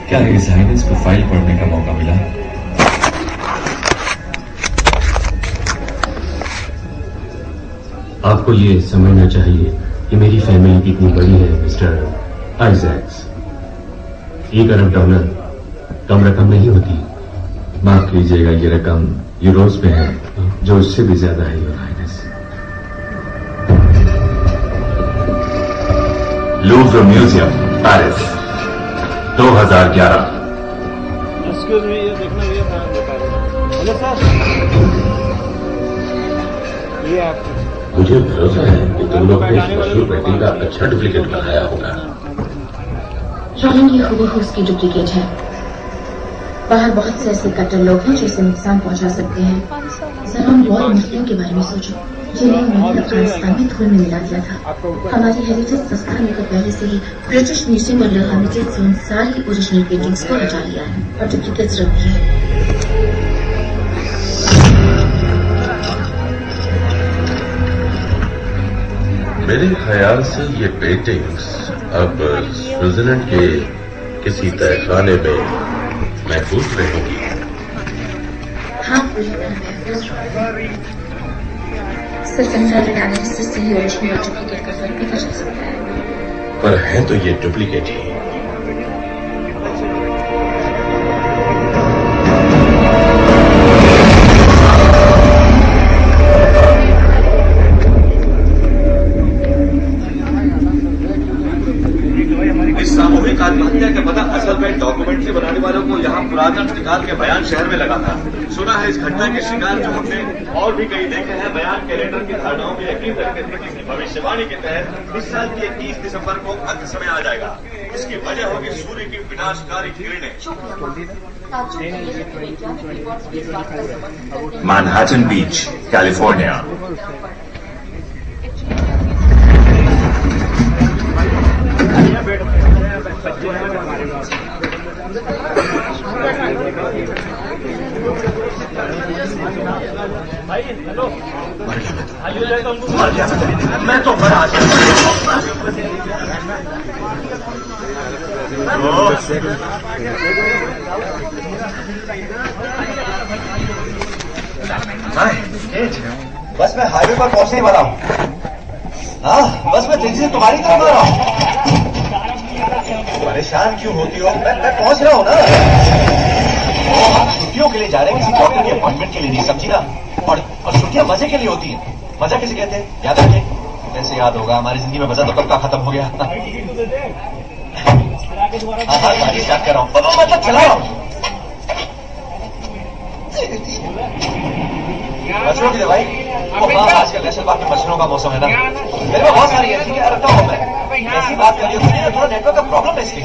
क्या his highness को file पढ़ने का मौका मिला? आपको ये समझना चाहिए कि मेरी फैमिली कितनी बड़ी है मिस्टर आइजैक्स। $1 अरब कम रकम नहीं होती। माफ कीजिएगा, ये रकम यूरोज में है, जो उससे भी ज्यादा है your highness. Louvre museum, Paris, 2011। Excuse me, ये देखना, ये हेलो सर, ये आप। मुझे भरोसा है कि तुम लोग ने इस मशहूर पेंटिंग का अच्छा डुप्लीकेट बनाया होगा। रॉलिंग ये हूबहू उसकी डुप्लीकेट है। बाहर बहुत से ऐसे कट्टर लोग हैं जो इसे नुकसान पहुंचा सकते हैं। जरा उन वॉर मुस्लिम के बारे में सोचो, जिन्हें उन्होंने अफगानिस्तान में धूल में मिला दिया था। हमारी हेरिटेज संस्थान ने तो पहले से ही ब्रिटिश म्यूजियम और लहामिटेड से उन सारी ओरिजिनल पेंटिंग्स को हटा लिया है और डुप्लीकेट्स रख दी है। मेरे ख्याल से ये पेंटिंग्स अब स्विट्जरलैंड के किसी तहखाने में महफूज रहेंगी। हाँ, पूरी तरह महफूज रहेंगी। सिर्फ इंटरनल एनालिसिस से ही ओरिजिनल और डुप्लीकेट का फर्क पता चल सकता है। पर है तो ये डुप्लीकेट ही। सामूहिक आत्महत्या के पता असल में डॉक्यूमेंट्री बनाने वालों को यहाँ पुराना निकाल के बयान शहर में लगा था। सुना है इस घटना के शिकार जो हमने और भी कई देखे हैं, बयान कैलेंडर की धारणाओं में यकीन रखते थे कि भविष्यवाणी के तहत इस साल की 21 दिसंबर को अंत समय आ जाएगा। इसकी वजह होगी सूर्य की विनाशकारी किरणें। मैनहट्टन बीच, कैलिफोर्निया। भाई हेलो, मर गया मैं तो मरा। बस मैं हाईवे पर पहुंचने वाला हूँ। हाँ, बस मैं तेजी से तुम्हारी तरफ आ रहा हूँ। परेशान क्यों होती हो? मैं पहुंच रहा हूँ ना। हम छुट्टियों के लिए जा रहे हैं, किसी डॉक्टर की अपॉइंटमेंट के लिए नहीं, समझी ना। और छुट्टियां मजे के लिए होती हैं। मजा किसे कहते हैं याद रखिए। कैसे याद होगा, हमारी जिंदगी में मजा तो कब का खत्म हो गया। हाँ, गाड़ी स्टार्ट कर रहा हूँ, मतलब चला रहा हूँ। मछलियों की दवाई? हाँ, आजकल नेशनल पार्क में मछलियों का मौसम है ना। मेरे पास बहुत सारी है, ठीक है, रखता हूँ मैं। ऐसी बात करिए, थोड़ा नेटवर्क का प्रॉब्लम है इसलिए।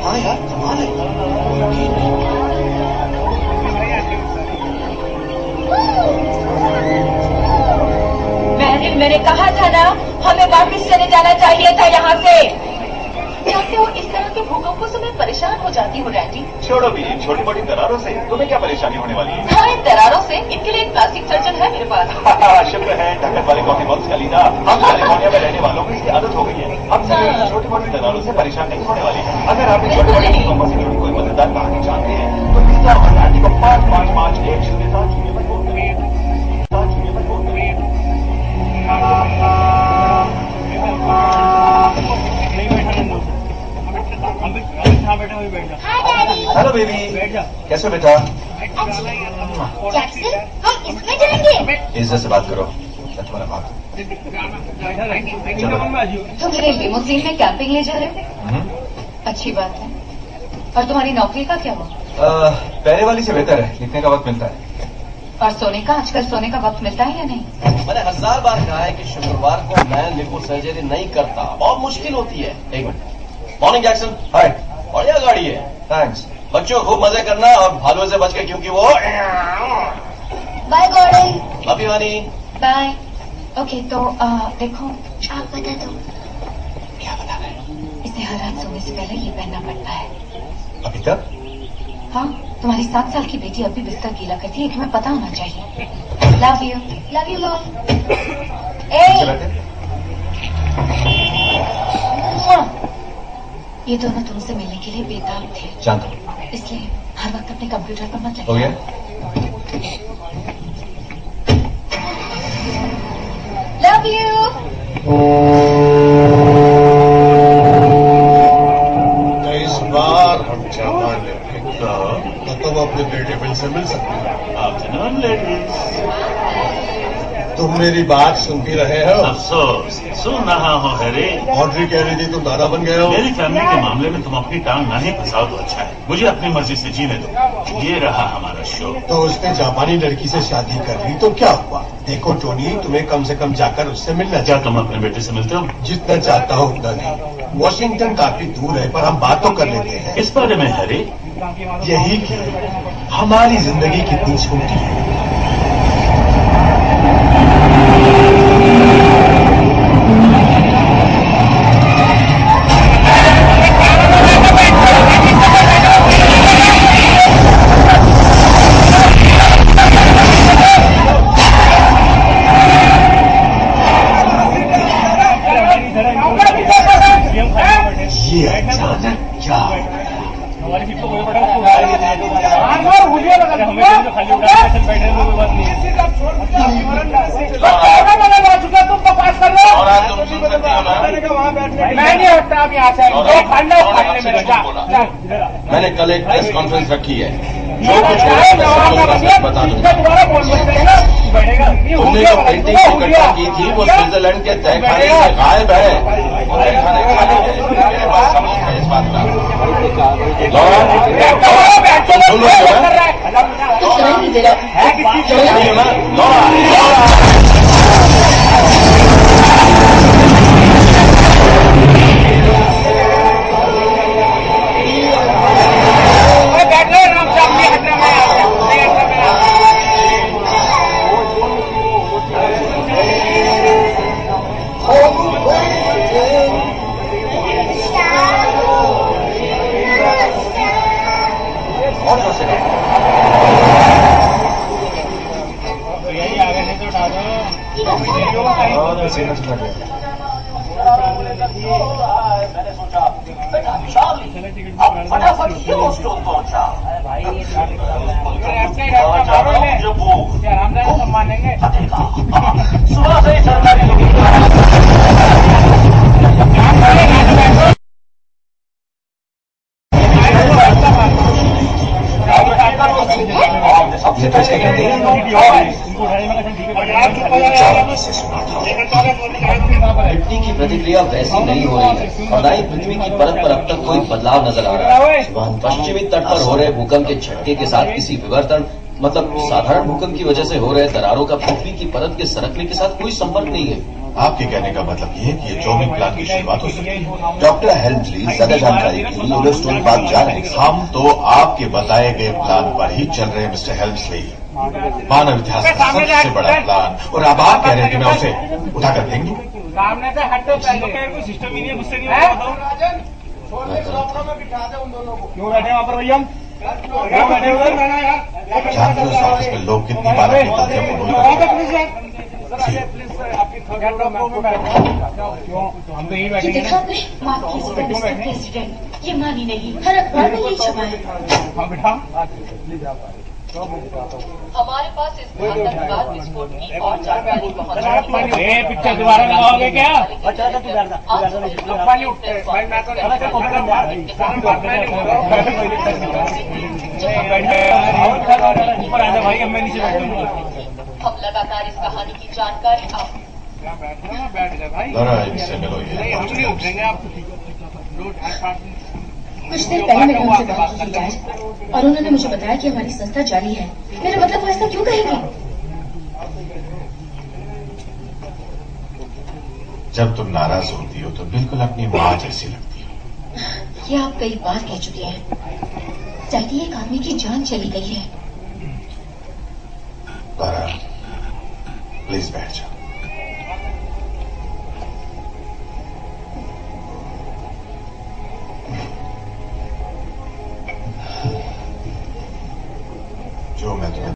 हाँ यार, कमाल है। मैंने कहा था ना, हमें वापस चले जाना चाहिए था यहाँ से। कैसे हो इस तरह के भूकंपों से मैं परेशान हो जाती हूँ रैंडी। छोड़ो भी, छोटी मोटी दरारों से तुम्हें क्या परेशानी होने वाली है? हाँ, इन दरारों से, इनके लिए एक प्लास्टिक सर्जन है मेरे पास। शुक्र है ढक्कन वाले कॉफी बॉक्स का लीजा। हम कैलिफोर्निया में रहने वालों को इसकी आदत हो गई है। अब से छोटी मोटी दरारों से परेशान नहीं होने वाली है। अगर आप छोटी मोटी भूकंपों से जुड़ी कोई मजेदार कहानी जानते हैं तो लीजा और रैंडी को 5555107 पर फोन करें। हेलो बेबी, कैसे हो बेटा? जैक्सन, हम इसमें चलेंगे। इज्जत से बात करो, मैं तुम्हारा बाप। तुम मेरे लिमोजीन में कैंपिंग ले जा रहे थे? अच्छी बात है। और तुम्हारी नौकरी का क्या हुआ? पहले वाली से बेहतर है, लिखने का वक्त मिलता है। और सोने का? आजकल सोने का वक्त मिलता है या नहीं? मैंने 1000 बार कहा है कि शुक्रवार को मैं लिपो सर्जरी नहीं करता, बहुत मुश्किल होती है। एक मिनट। Morning Jackson. हाय, बढ़िया गाड़ी है। थैंक्स। बच्चों खूब मजे करना और भालू से बच के, क्योंकि वो। Bye Gordon. Love you honey. Bye. Okay, तो देखो, आप बता दो। क्या बता रहे हैं? इसे हर रात सोने से पहले ये पहनना पड़ता है। अभी तक? हाँ, तुम्हारी 7 साल की बेटी अब भी बिस्तर गीला करती है, तुम्हें पता होना चाहिए। Love you mom. ये दोनों तुमसे मिलने के लिए बेताब थे। जानता हूँ। इसलिए हर वक्त अपने कंप्यूटर पर मत हो गया? Love you. इस बार हम जवान तो तुम अपने बेटे से मिल सकते हो। Afternoon ladies. तुम मेरी बात सुनती रहे हो? अफसोस सुन रहा हूँ हैरी। ऑड्री कह रही थी तुम दादा बन गए हो। मेरी फैमिली के मामले में तुम अपनी टांग ना ही फंसाओ तो अच्छा है। मुझे अपनी मर्जी से जीने दो। ये रहा हमारा शो। तो उसने जापानी लड़की से शादी कर ली तो क्या हुआ? देखो टोनी, तुम्हें कम से कम जाकर उससे मिलना। क्या तुम अपने बेटे से मिलते हो? जितना चाहता हो उतना नहीं। वॉशिंगटन काफी दूर है पर हम बात तो कर लेते हैं। इस बारे में हैरी? यही कि हमारी जिंदगी कितनी छोटी है। ये अचानक क्या मैंने कल एक प्रेस कॉन्फ्रेंस रखी है, जो कुछ होगा बता दूंगा। तुमने जो पेंटिंग इकट्ठा की थी वो स्विट्जरलैंड के तहखाने से गायब है। वो तहखाने खाली है। मेरे पास सबूत है इस बात का। तुम सुन रहे हो फटाफट क्यों स्टोव पहुंचा? सुबह से ही सरकारी मिट्टी की प्रतिक्रिया वैसी नहीं हो रही है और न ही पृथ्वी की परत पर अब तक कोई बदलाव नजर आ रहा है। पश्चिमी तट पर हो रहे भूकंप के झटके के साथ किसी विवर्तन मतलब साधारण भूकंप की वजह से हो रहे दरारों का पृथ्वी की परत के सरकने के साथ कोई संपर्क नहीं है। आपके कहने का मतलब ये है कि ये जोमिंग प्लान की शुरुआत हो सकती है। डॉक्टर हेल्मस्ली ज्यादा जानकारी के लिए यलोस्टोन पार्क जा रहे हैं। हम तो आपके बताए गए प्लान पर ही चल रहे हैं मिस्टर हेल्मस्ली। मानव इतिहास का सबसे बड़ा प्लान, और अब आप कह रहे हैं कि मैं उसे उठा कर देंगे। सामने से हटो, कोई सिस्टम ही नहीं है, गुस्से नहीं क्यों बैठे वहाँ पर भैया? जानते हो इस ऑफिस में लोग कितनी बार अपनी गलतियों को भूल जाते हैं। हम तो यही बैठे प्रेसिडेंट ये मानी नहीं, हर अखबार में यही छपा है। हाँ बेटा, हमारे पास इस आतंकवाद विस्फोट की और जानकारी पहुंच। ये पिक्चर दोबारा लगाओगे क्या? ऊपर आ जा भाई, मैं नीचे बैठूंगा। हम लगातार इस कहानी की जानकारी बैठ जा भाई, इससे मिलो ये। हम नहीं उठेंगे आप। कुछ देर पहले मैंने उनसे बात की थी आज, और उन्होंने मुझे बताया कि हमारी संस्था जाली है। मेरा मतलब वो ऐसा क्यों कहेंगे? जब तुम नाराज होती हो तो बिल्कुल अपनी माँ जैसी लगती हो। ये आप कई बार कह चुके हैं। चाहती एक आदमी की जान चली गई है। प्लीज बैठ जाओ। मैं तुम्हें